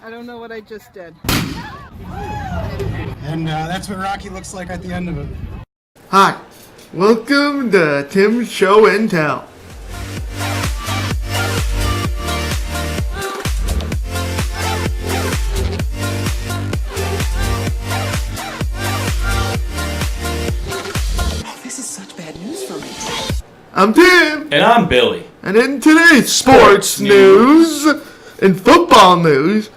I don't know what I just did. And that's what Rocky looks like at the end of it. Hi, welcome to Tim's Show and Tell. This is such bad news for me. I'm Tim, And I'm Billy. and in today's sports news and football news,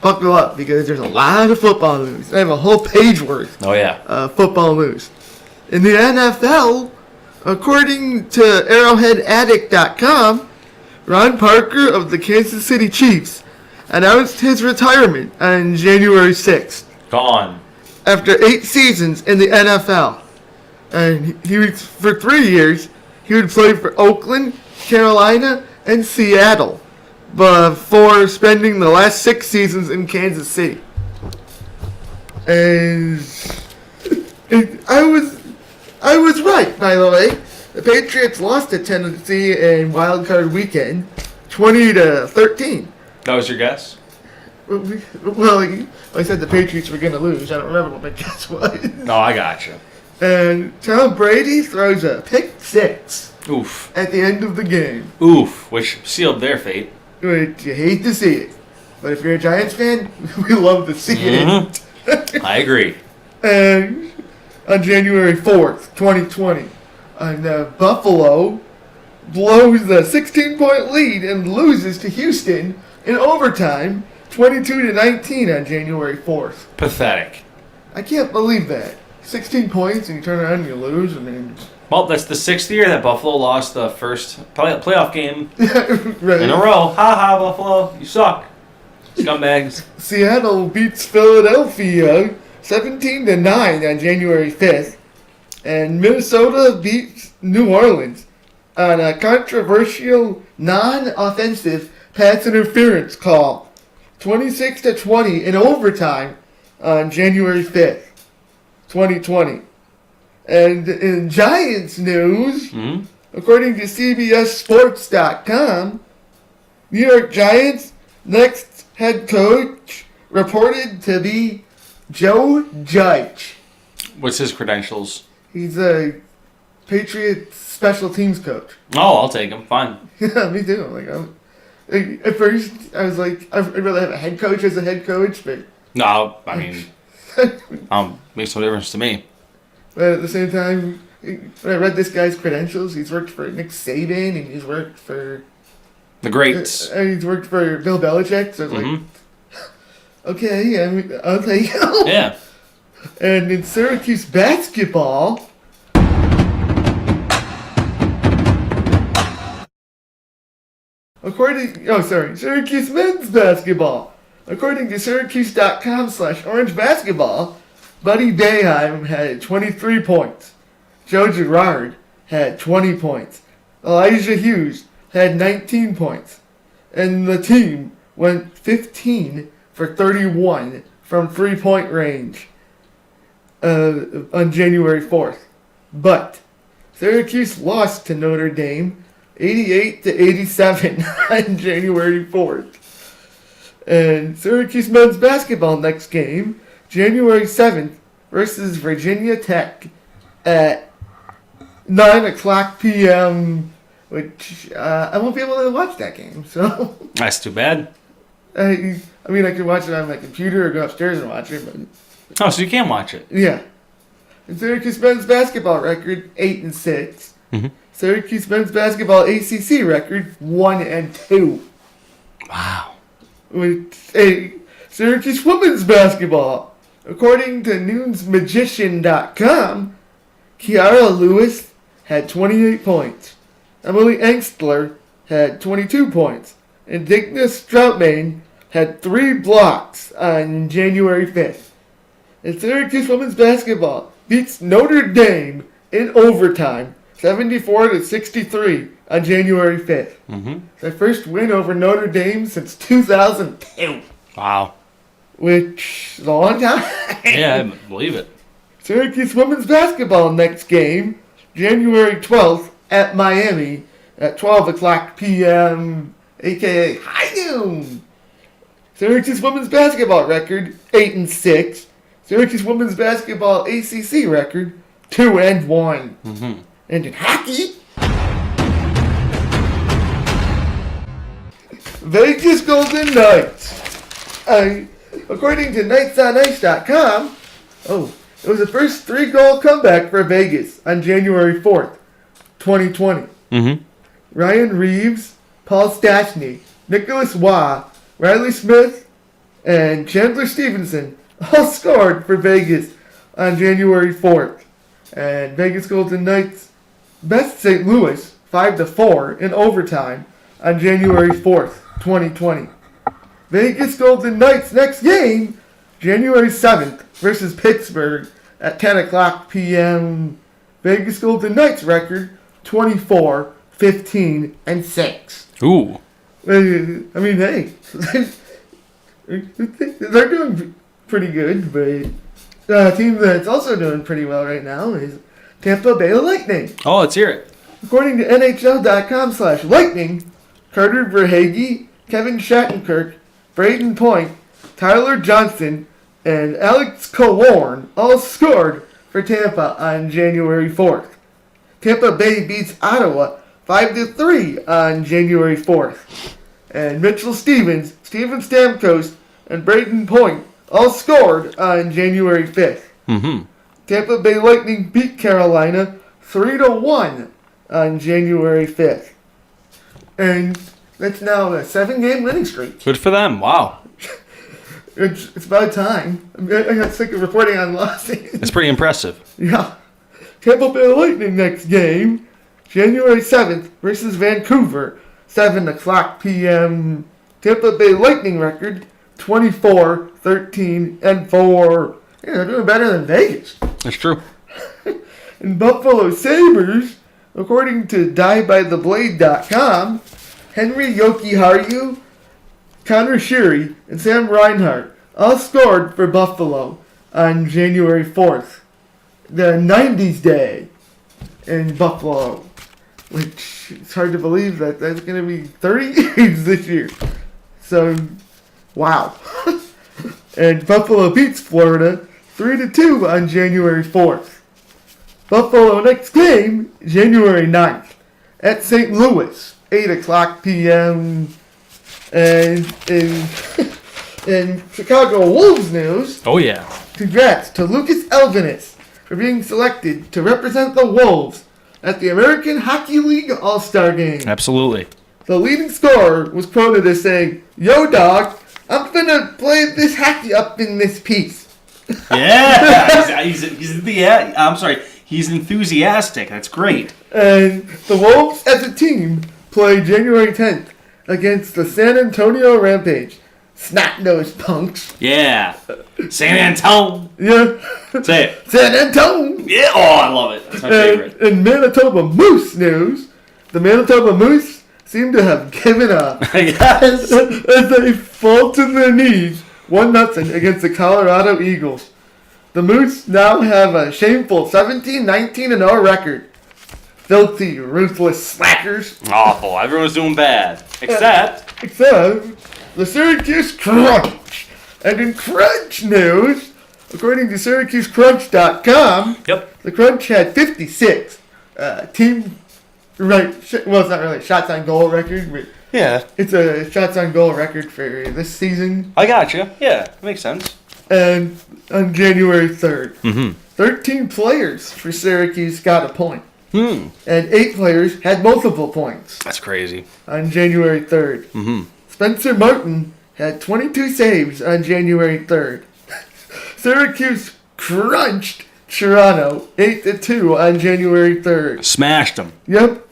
buckle up because there's a lot of football news. I have a whole page worth Oh, yeah. of football news. In the NFL, according to ArrowheadAddict.com, Ron Parker of the Kansas City Chiefs announced his retirement on January 6th. Gone. After 8 seasons in the NFL. And he was, for 3 years, he would play for Oakland, Carolina, and Seattle before spending the last 6 seasons in Kansas City. And I was right, by the way. The Patriots lost to Tennessee in Wild Card Weekend, 20-13. That was your guess? Well, I said the Patriots were going to lose. I don't remember what my guess was. No, I got you. And Tom Brady throws a pick six Oof. at the end of the game, Oof. Which sealed their fate. which you hate to see it. But if you're a Giants fan, we love to see it. I agree. And on January 4th, 2020, Buffalo blows the 16-point lead and loses to Houston in overtime, 22-19 on January 4th. Pathetic. I can't believe that. 16 points and you turn around and you lose and then... Well, that's the 6th year that Buffalo lost the first playoff game right. in a row. Ha ha, Buffalo. You suck. Scumbags. Seattle beats Philadelphia 17-9 on January 5th. And Minnesota beats New Orleans on a controversial non-offensive pass interference call. 26-20 in overtime on January 5th, 2020. And in Giants news, according to CBSSports.com, New York Giants' next head coach reported to be Joe Judge. What's his credentials? He's a Patriots special teams coach. Oh, I'll take him. Fine. Yeah, me too. At first, I was like, I'd rather have a head coach as a head coach, but No, I mean, makes no difference to me. But at the same time, when I read this guy's credentials, he's worked for Nick Saban and he's worked for The greats. he's worked for Bill Belichick. So I was like, okay, I'll take him. Yeah. And in Syracuse basketball, Syracuse men's basketball. According to Syracuse.com/Orange Basketball, Buddy Boeheim had 23 points. Joe Girard had 20 points. Elijah Hughes had 19 points. And the team went 15 for 31 from 3-point range on January 4th. But Syracuse lost to Notre Dame 88-87 on January 4th. And Syracuse men's basketball next game, January 7th versus Virginia Tech at 9 o'clock p.m., which I won't be able to watch that game. So That's too bad. I mean, I can watch it on my computer or go upstairs and watch it, but Oh, so you can watch it. yeah. And Syracuse men's basketball record 8-6. Syracuse men's basketball ACC record 1-2. Wow. With Syracuse women's basketball, according to newsmagician.com, Kiara Lewis had 28 points. Emily Engstler had 22 points. And Digna Stroutmain had 3 blocks on January 5th. And Syracuse women's basketball beats Notre Dame in overtime, 74-63 on January 5th. Their first win over Notre Dame since 2002. Wow. Which is a long time. Yeah, I believe it. Syracuse women's basketball next game, January 12th at Miami, at 12 o'clock p.m., a.k.a. high noon. Syracuse women's basketball record, 8-6. Syracuse women's basketball ACC record, 2-1. Mm-hmm. And in hockey, Vegas Golden Knights. According to KnightsOnIce.com, it was the first 3-goal comeback for Vegas on January 4th, 2020. Mm-hmm. Ryan Reeves, Paul Stastny, Nicholas Waugh, Riley Smith, and Chandler Stevenson all scored for Vegas on January 4th. And Vegas Golden Knights best St. Louis 5-4 in overtime on January 4th, 2020. Vegas Golden Knights next game, January 7th versus Pittsburgh at 10 o'clock p.m. Vegas Golden Knights record 24, 15, and 6. Ooh. I mean, hey, they're doing pretty good, but a team that's also doing pretty well right now is Tampa Bay Lightning. Oh, let's hear it. According to NHL.com/Lightning, Carter Verhaeghe, Kevin Shattenkirk, Braden Point, Tyler Johnson, and Alex Killorn all scored for Tampa on January 4th. Tampa Bay beats Ottawa 5-3 on January 4th. And Mitchell Stevens, Steven Stamkos, and Braden Point all scored on January 5th. Mm-hmm. Tampa Bay Lightning beat Carolina 3-1 on January 5th. And that's now a 7-game winning streak. Good for them. Wow. It's about time. I got sick of reporting on losses. That's pretty impressive. Yeah. Tampa Bay Lightning next game, January 7th versus Vancouver, 7 o'clock p.m. Tampa Bay Lightning record, 24, 13, and 4. Yeah, they're doing better than Vegas. That's true. And Buffalo Sabres, according to DieByTheBlade.com, Henry Jokiharju, Connor Sheary, and Sam Reinhart all scored for Buffalo on January 4th. The 90s day in Buffalo, which it's hard to believe that that's going to be 30 years this year. So, wow. And Buffalo beats Florida 3-2 on January 4th. Buffalo next game, January 9th, at St. Louis, 8 o'clock p.m. And in Chicago Wolves news, Oh, yeah. congrats to Lucas Elvenis for being selected to represent the Wolves at the American Hockey League All-Star Game. Absolutely. The leading scorer was quoted as saying, "Yo, dog, I'm finna play this hockey up in this piece." Yeah. He's enthusiastic. That's great. And the Wolves as a team play January 10th against the San Antonio Rampage. Snot-nosed punks. Yeah. San Antonio. Yeah. Say it. San Antonio. Yeah. Oh, I love it. That's my favorite. In Manitoba Moose news, the Manitoba Moose seem to have given up Yes. as they fall to their knees 1-0 against the Colorado Eagles. The Moose now have a shameful 17-19-0 record. Filthy, ruthless slackers. Awful. Everyone's doing bad. Except. The Syracuse Crunch. And in Crunch news, according to SyracuseCrunch.com, Yep. the Crunch had 56 team right. Well, it's not really a shots on goal record, but Yeah. it's a shots on goal record for this season. I gotcha. Yeah. Makes sense. And on January 3rd, Mm-hmm. 13 players for Syracuse got a point. Hmm. And 8 players had multiple points That's crazy. on January 3rd. Mm-hmm. Spencer Martin had 22 saves on January 3rd. Syracuse crunched Toronto 8-2 on January 3rd. Smashed him. Yep.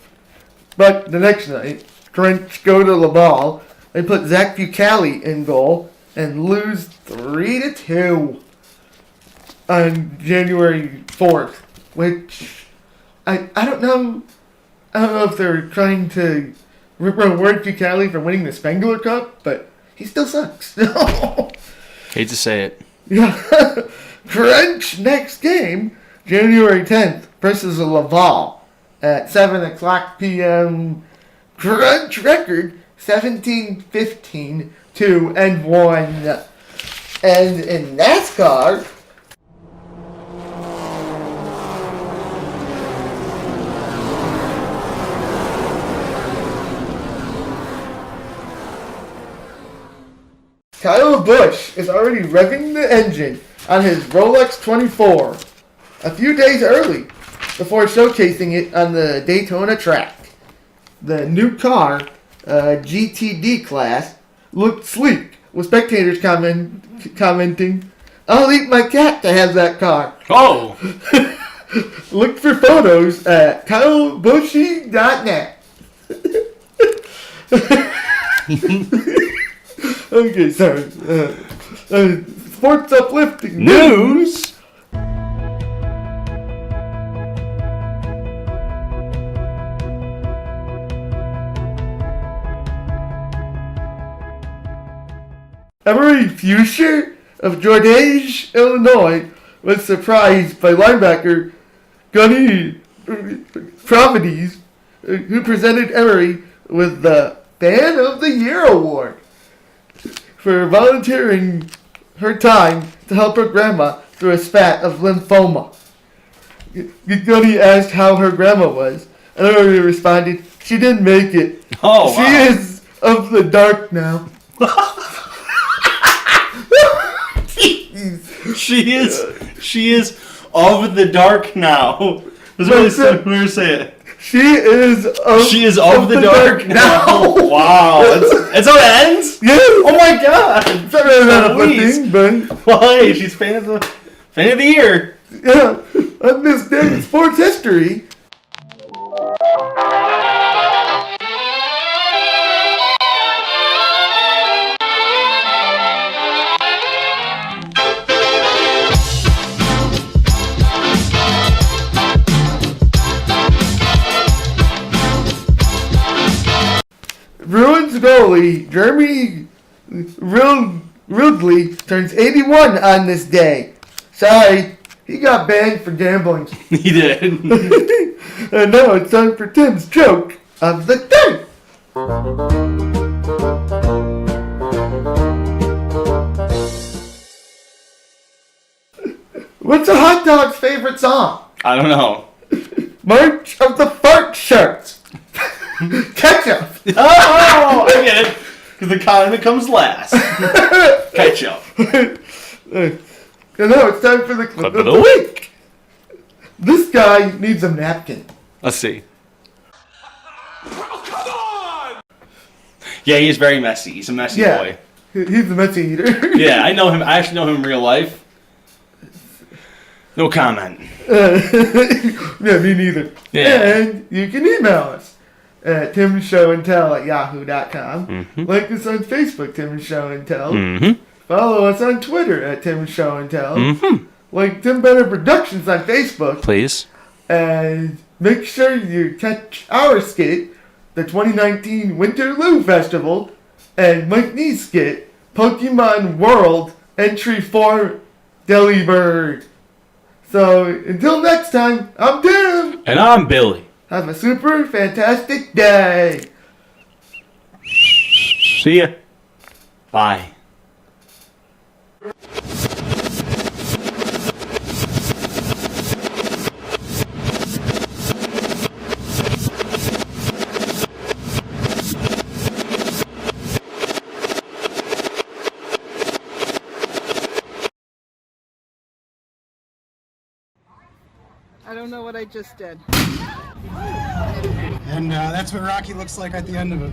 But the next night, Crunch go to Laval. They put Zach Bucali in goal and lose 3-2 on January 4th, which I don't know. I don't know if they're trying to reward Bucali for winning the Spengler Cup, but he still sucks. Hate to say it. Yeah. Crunch next game, January 10th versus Laval at 7 o'clock p.m. crunch record 17-15-2-1. And in NASCAR, Kyle Busch is already revving the engine on his Rolex 24 a few days early before showcasing it on the Daytona track. The new car, GTD class, looked sleek, with spectators commenting, "I'll eat my cat to have that car." Oh! Look for photos at KyleBushy.net. Okay, sorry. Sports uplifting News! Emery Fuscher of Jordange, Illinois, was surprised by linebacker Gunny Provides, who presented Emery with the Fan of the Year award for volunteering her time to help her grandma through a spat of lymphoma. Gunny asked how her grandma was, and Emery responded, "She didn't make it. Oh, She wow. is of the dark now." She is of the dark now. That's really simple to say it. She is of the dark now. Wow. That's how it ends? Yeah. Oh my god. It's not really that Please. uplifting, but Why? She's fan of the year. yeah. On this day in sports history, Bruins goalie Jeremy Ridley turns 81 on this day. Sorry, he got banned for gambling. He did. And now it's time for Tim's joke of the day. What's a hot dog's favorite song? I don't know. March of the Fart Sharks. Ketchup. Oh, I get it. Because the condiment comes last. Ketchup. And now it's time for the clip of the week. This guy needs a napkin. Let's see. Yeah, he's very messy. He's a messy boy. He's a messy eater. Yeah, I know him. I actually know him in real life. No comment. Yeah, me neither. Yeah. And you can email us at timshowandtell@yahoo.com. Mm-hmm. Like us on Facebook, Tim and Show and Tell. Mm-hmm. Follow us on Twitter at Tim and Show and Tell. Mm-hmm. Like Tim Better Productions on Facebook. Please. And make sure you catch our skit, the 2019 Winterloo Festival, and Mike Nee's skit, Pokemon World Entry 4 Delibird. So, until next time, I'm Tim. And I'm Billy. Have a super fantastic day. See ya. Bye. I don't know what I just did. And that's what Rocky looks like at the end of it.